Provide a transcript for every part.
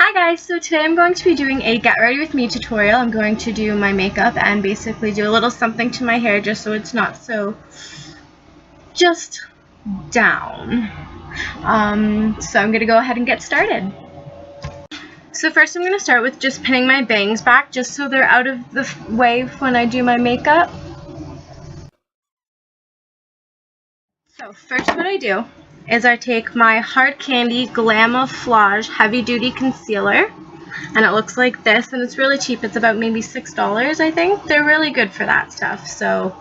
Hi guys, so today I'm going to be doing a get ready with me tutorial. I'm going to do my makeup and basically do a little something to my hair just so it's not so just down. So I'm going to go ahead and get started. So first I'm going to start with just pinning my bangs back just so they're out of the way when I do my makeup. So first what I do is I take my Hard Candy Glamouflage Heavy Duty Concealer, and it looks like this, and it's really cheap. It's about maybe $6, I think. They're really good for that stuff. So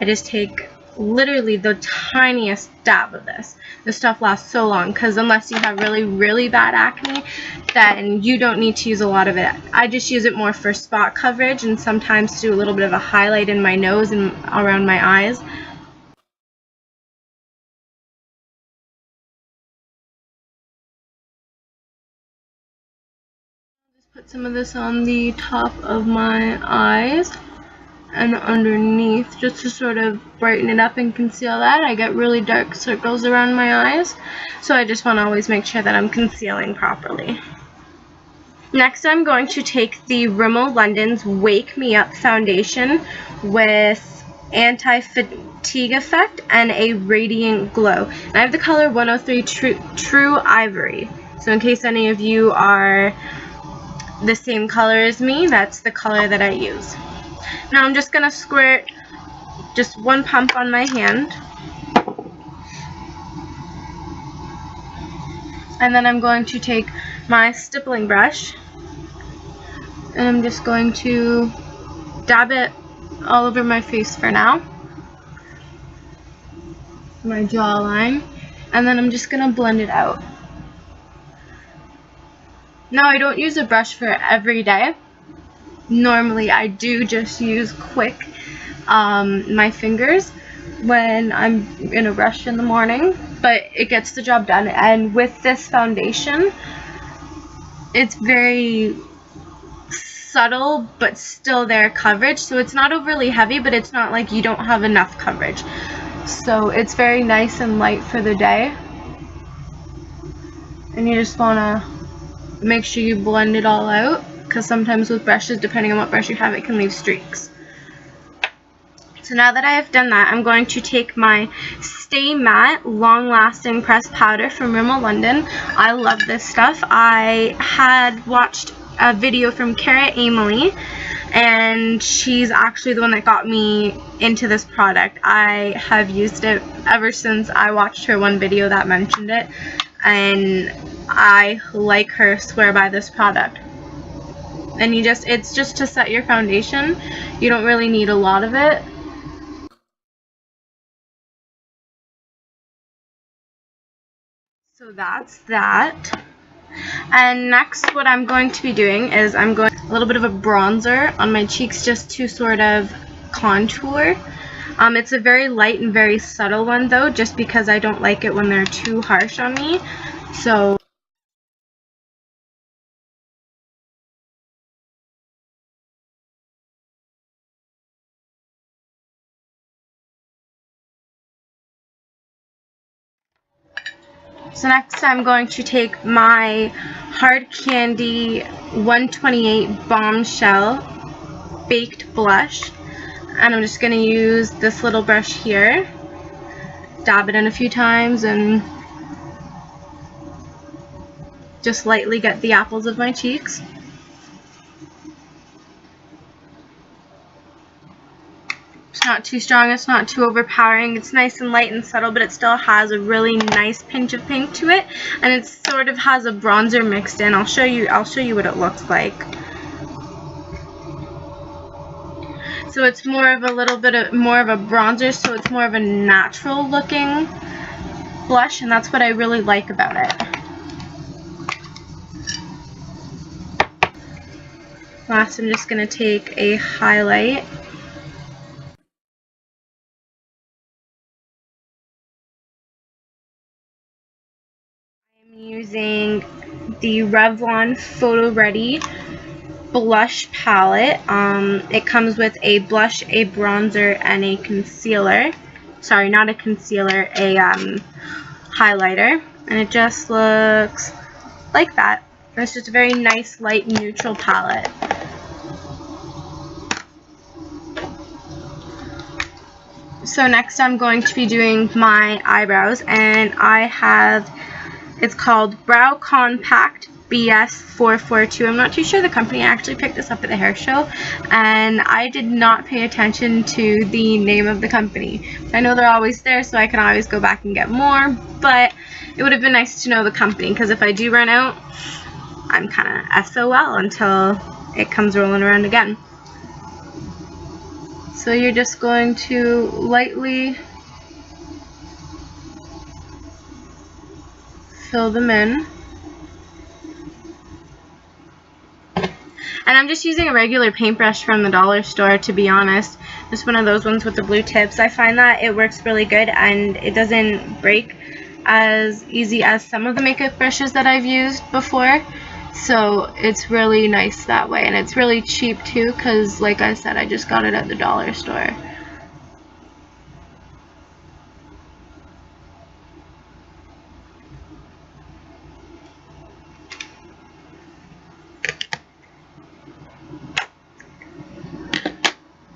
I just take literally the tiniest dab of this. This stuff lasts so long because unless you have really bad acne, then you don't need to use a lot of it. I just use it more for spot coverage and sometimes do a little bit of a highlight in my nose and around my eyes. Put some of this on the top of my eyes and underneath just to sort of brighten it up and conceal that. I get really dark circles around my eyes, so I just want to always make sure that I'm concealing properly. Next, I'm going to take the Rimmel London's Wake Me Up foundation with anti-fatigue effect and a radiant glow. And I have the color 103 True Ivory. So in case any of you are the same color as me, that's the color that I use. Now I'm just going to squirt just one pump on my hand, and then I'm going to take my stippling brush and I'm just going to dab it all over my face for now, my jawline, and then I'm just going to blend it out. Now I don't use a brush for every day. Normally I do just use quick my fingers when I'm in a rush in the morning, but it gets the job done. And with this foundation, it's very subtle but still there coverage, so it's not overly heavy, but it's not like you don't have enough coverage. So it's very nice and light for the day, and you just want to make sure you blend it all out, because sometimes with brushes, depending on what brush you have, it can leave streaks. So now that I have done that, I'm going to take my Stay Matte Long Lasting Pressed Powder from Rimmel London. I love this stuff. I had watched a video from Cara Aimley, and she's actually the one that got me into this product. I have used it ever since I watched her one video that mentioned it, and I, like her, swear by this product. And it's just to set your foundation. You don't really need a lot of it. So that's that. And next what I'm going to be doing is I'm going a little bit of a bronzer on my cheeks just to sort of contour. It's a very light and very subtle one though, just because I don't like it when they're too harsh on me. So next I'm going to take my Hard Candy 128 Bombshell Baked Blush, and I'm just going to use this little brush here, dab it in a few times, and just lightly get the apples of my cheeks. It's not too strong, it's not too overpowering, it's nice and light and subtle, but it still has a really nice pinch of pink to it, and it sort of has a bronzer mixed in. I'll show you what it looks like. So it's more of a little bit more of a bronzer, so it's more of a natural looking blush, and that's what I really like about it. Last, I'm just going to take a highlight. I'm using the Revlon Photo Ready blush palette. It comes with a blush, a bronzer, and a concealer. Sorry, not a concealer, a highlighter. And it just looks like that. It's just a very nice, light, neutral palette. So next I'm going to be doing my eyebrows, and I have, it's called Brow Compact BS442. I'm not too sure the company. I actually picked this up at the hair show, and I did not pay attention to the name of the company. I know they're always there, so I can always go back and get more, but it would have been nice to know the company, because if I do run out, I'm kind of SOL until it comes rolling around again. So you're just going to lightly fill them in. And I'm just using a regular paintbrush from the dollar store, to be honest. Just one of those ones with the blue tips. I find that it works really good and it doesn't break as easy as some of the makeup brushes that I've used before. So it's really nice that way, and it's really cheap too, because like I said, I just got it at the dollar store.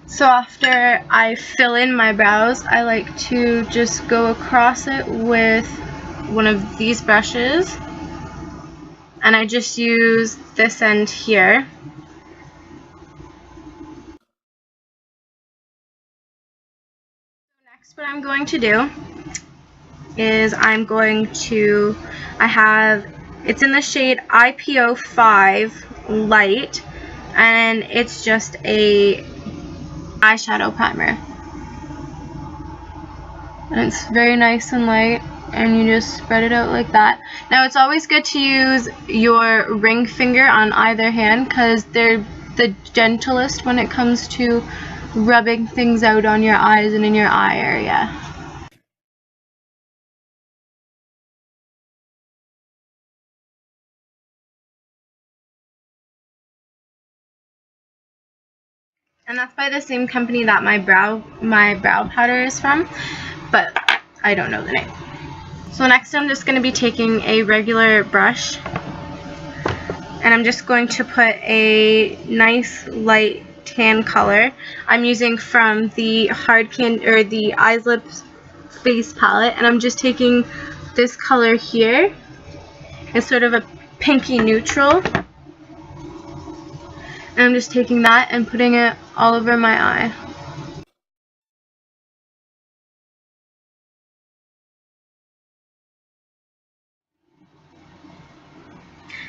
So after I fill in my brows, I like to just go across it with one of these brushes, and I just use this end here. Next, what I'm going to do is it's in the shade IPO5 Light, and it's just a eyeshadow primer. And it's very nice and light, and you just spread it out like that. Now it's always good to use your ring finger on either hand, because they're the gentlest when it comes to rubbing things out on your eyes and in your eye area. And that's by the same company that my brow powder is from, but I don't know the name. So next I'm just going to be taking a regular brush, and I'm just going to put a nice light tan color. I'm using from the the Eyes Lips Face palette, and I'm just taking this color here. It's sort of a pinky neutral, and I'm just taking that and putting it all over my eye.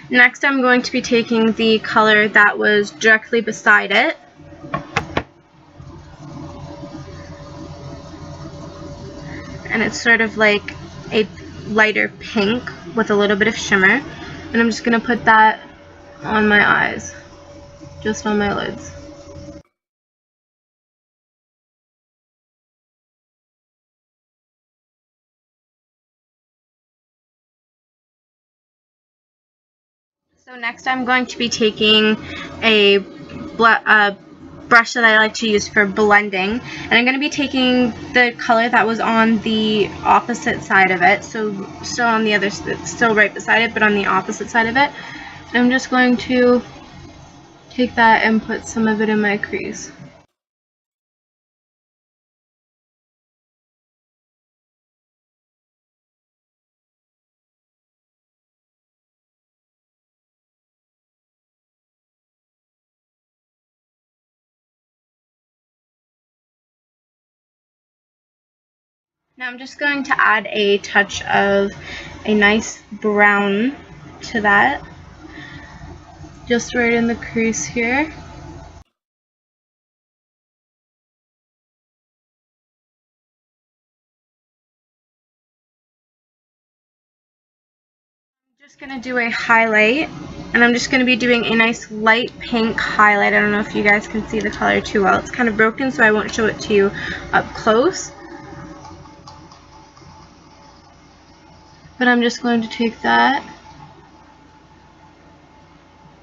Next, I'm going to be taking the color that was directly beside it, and it's sort of like a lighter pink with a little bit of shimmer, and I'm just going to put that on my eyes, just on my lids. So next I'm going to be taking a brush that I like to use for blending, and I'm going to be taking the color that was on the opposite side of it, so still on the other, still right beside it, but on the opposite side of it. And I'm just going to take that and put some of it in my crease. Now I'm just going to add a touch of a nice brown to that, just right in the crease here. I'm just going to do a highlight, and I'm just going to be doing a nice light pink highlight. I don't know if you guys can see the color too well. It's kind of broken, so I won't show it to you up close. But I'm just going to take that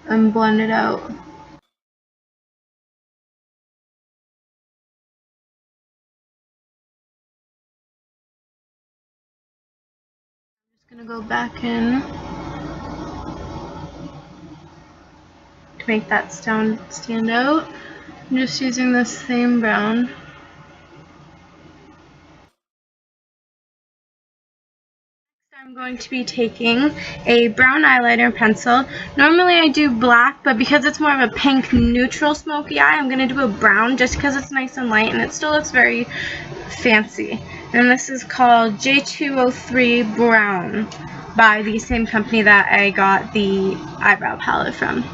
and blend it out. I'm just going to go back in to make that stand out. I'm just using this same brown. I'm going to be taking a brown eyeliner pencil. Normally I do black, but because it's more of a pink neutral smoky eye, I'm going to do a brown just because it's nice and light and it still looks very fancy. And this is called J203 Brown by the same company that I got the eyebrow palette from.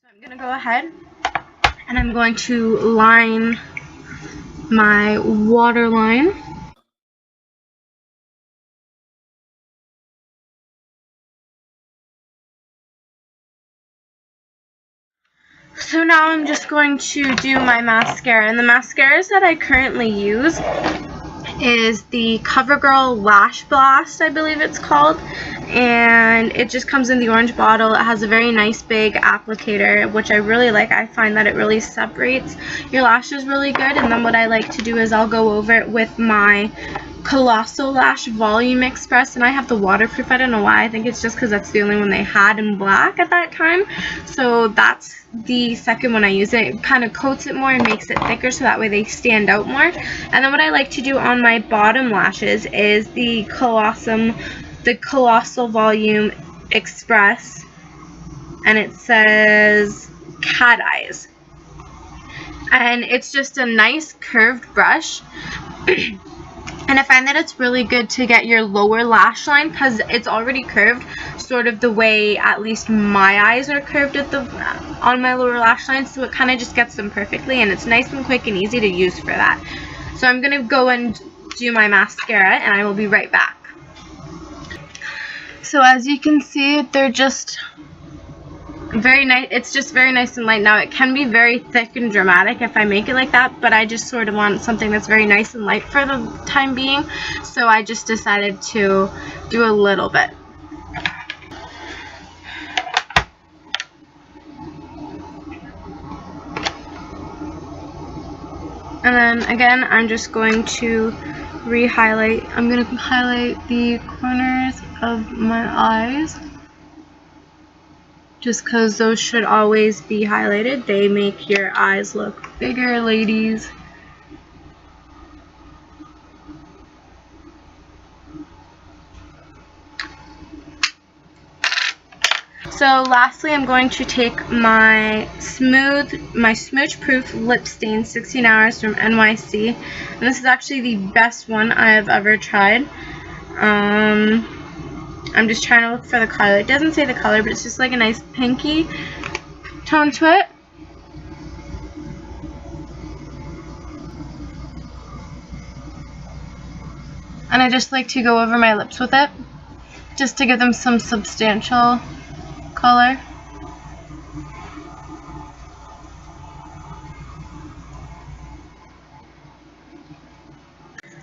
So I'm going to go ahead and I'm going to line my waterline. So now I'm just going to do my mascara, and the mascaras that I currently use is the CoverGirl Lash Blast, I believe it's called, and it just comes in the orange bottle. It has a very nice big applicator, which I really like. I find that it really separates your lashes really good, and then what I like to do is I'll go over it with my Colossal Lash Volume Express, and I have the waterproof. I don't know why. I think it's just because that's the only one they had in black at that time. So that's the second one I use. It kind of coats it more and makes it thicker so that way they stand out more. And then what I like to do on my bottom lashes is the Colossal Volume Express, and it says Cat Eyes. And it's just a nice curved brush. And I find that it's really good to get your lower lash line because it's already curved, sort of the way at least my eyes are curved at on my lower lash line, so it kind of just gets them perfectly, and it's nice and quick and easy to use for that. So I'm going to go and do my mascara, and I will be right back. So as you can see, they're just very nice. It's just very nice and light. Now it can be very thick and dramatic if I make it like that, but I just sort of want something that's very nice and light for the time being, so I just decided to do a little bit. And then again, I'm just going to re-highlight. I'm going to highlight the corners of my eyes, just because those should always be highlighted. They make your eyes look bigger, ladies. So lastly, I'm going to take my Smooch Proof Lip Stain 16 Hours from NYC. And this is actually the best one I've ever tried. I'm just trying to look for the color. It doesn't say the color, but it's just like a nice pinky tone to it. And I just like to go over my lips with it, just to give them some substantial color.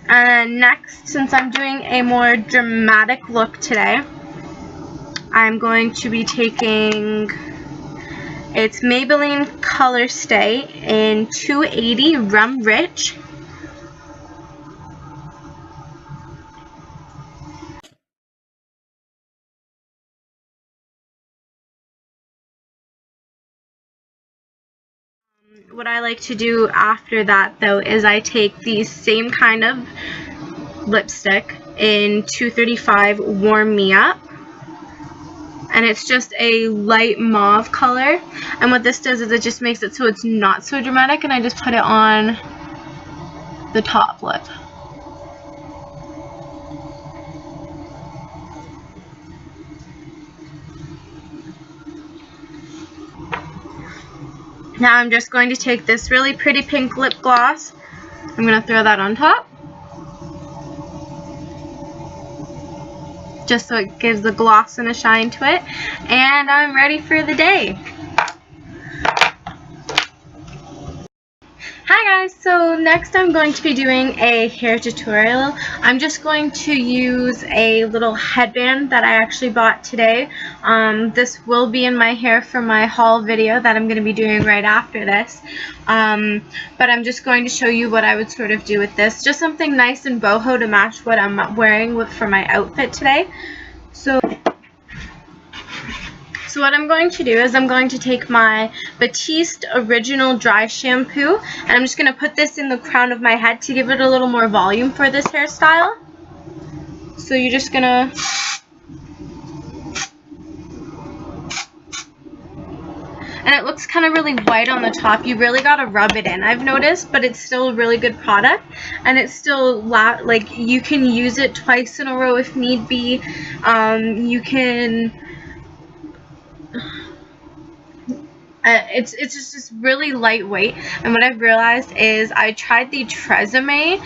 And next, since I'm doing a more dramatic look today, I'm going to be taking, it's Maybelline Color Stay in 280 Rum Rich. What I like to do after that, though, is I take the same kind of lipstick in 235 Warm Me Up, and it's just a light mauve color, and what this does is it just makes it so it's not so dramatic, and I just put it on the top lip. Now I'm just going to take this really pretty pink lip gloss. I'm going to throw that on top, just so it gives the gloss and a shine to it. And I'm ready for the day. Hi guys, so next I'm going to be doing a hair tutorial. I'm just going to use a little headband that I actually bought today. This will be in my hair for my haul video that I'm going to be doing right after this. But I'm just going to show you what I would sort of do with this. Just something nice and boho to match what I'm wearing for my outfit today. So what I'm going to do is I'm going to take my Batiste Original Dry Shampoo and I'm just going to put this in the crown of my head to give it a little more volume for this hairstyle. So you're just going to... And it looks kind of really white on the top. You really got to rub it in, I've noticed, but it's still a really good product. And it's still, like, you can use it twice in a row if need be. You can... It's just really lightweight, and what I've realized is I tried the Tresemme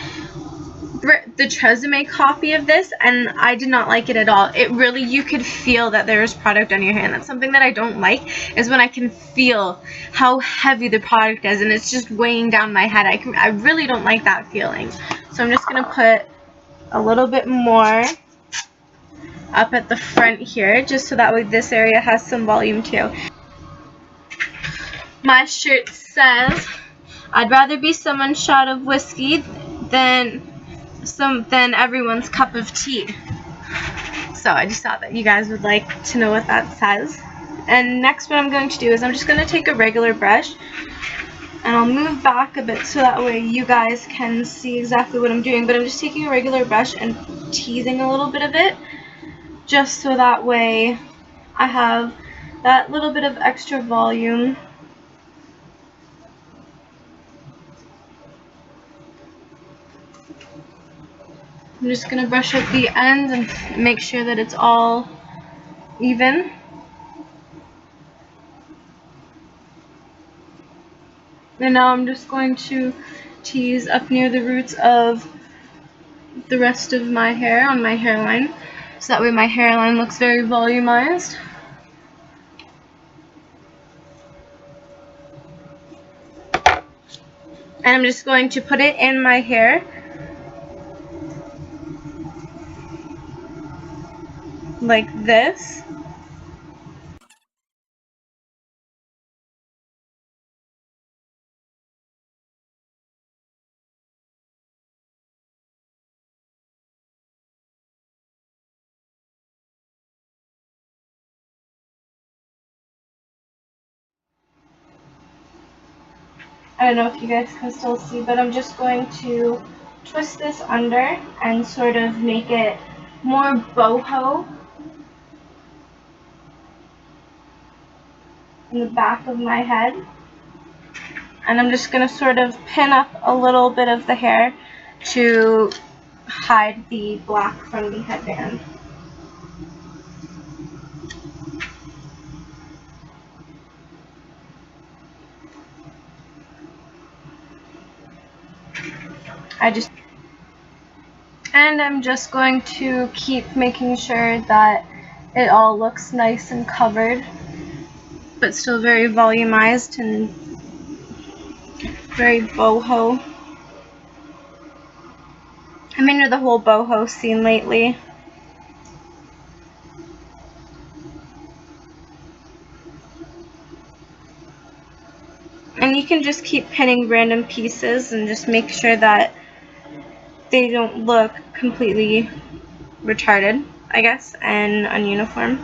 copy of this, and I did not like it at all. It really, you could feel that there is product on your hand. That's something that I don't like, is when I can feel how heavy the product is, and it's just weighing down my head. I really don't like that feeling. So I'm just gonna put a little bit more up at the front here, just so that way this area has some volume too. My shirt says, "I'd rather be someone's shot of whiskey than everyone's cup of tea." So I just thought that you guys would like to know what that says. And next what I'm going to do is I'm just going to take a regular brush and I'll move back a bit so that way you guys can see exactly what I'm doing. But I'm just taking a regular brush and teasing a little bit of it, just so that way I have that little bit of extra volume. I'm just going to brush up the ends and make sure that it's all even. And now I'm just going to tease up near the roots of the rest of my hair on my hairline, so that way my hairline looks very volumized. And I'm just going to put it in my hair like this. I don't know if you guys can still see, but I'm just going to twist this under and sort of make it more boho in the back of my head. And I'm just going to sort of pin up a little bit of the hair to hide the black from the headband. And I'm just going to keep making sure that it all looks nice and covered, but still very volumized and very boho. I'm into the whole boho scene lately. And you can just keep pinning random pieces and just make sure that they don't look completely retarded, I guess, and ununiform.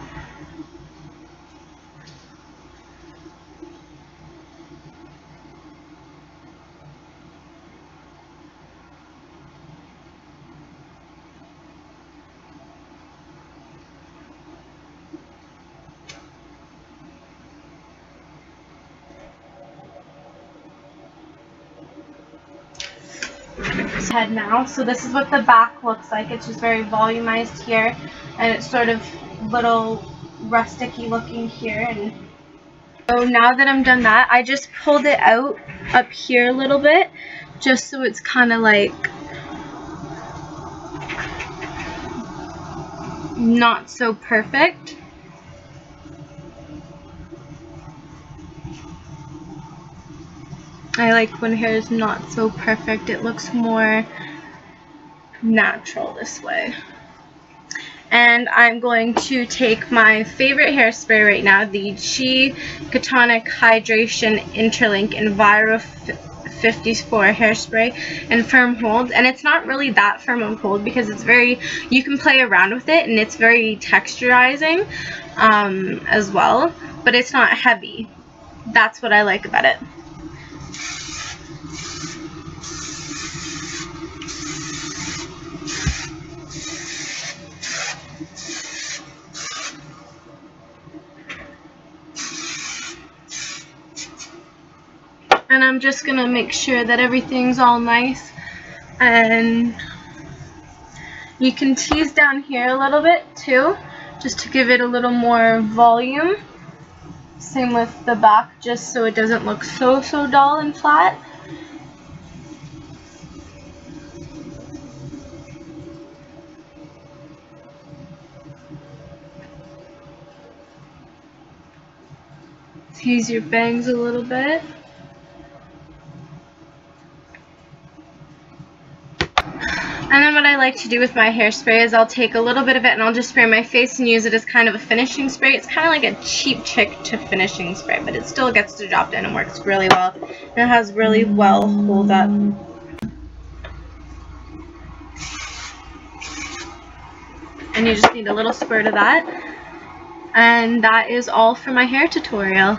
Head now, so this is what the back looks like. It's just very volumized here, and it's sort of little rusticy looking here. And so now that I'm done that, I just pulled it out up here a little bit, just so it's kind of like not so perfect. I like when hair is not so perfect. It looks more natural this way. And I'm going to take my favorite hairspray right now, the Chi Ketonic Hydration Interlink Enviro 54 hairspray and firm hold. And it's not really that firm of hold because it's very, you can play around with it and it's very texturizing as well, but it's not heavy. That's what I like about it. And I'm just going to make sure that everything's all nice. And you can tease down here a little bit too, just to give it a little more volume. Same with the back, just so it doesn't look so dull and flat. Tease your bangs a little bit. And then what I like to do with my hairspray is I'll take a little bit of it and I'll just spray my face and use it as kind of a finishing spray. It's kind of like a cheap trick to finishing spray, but it still gets the job done and works really well. And it has really well hold up. And you just need a little squirt of that. And that is all for my hair tutorial.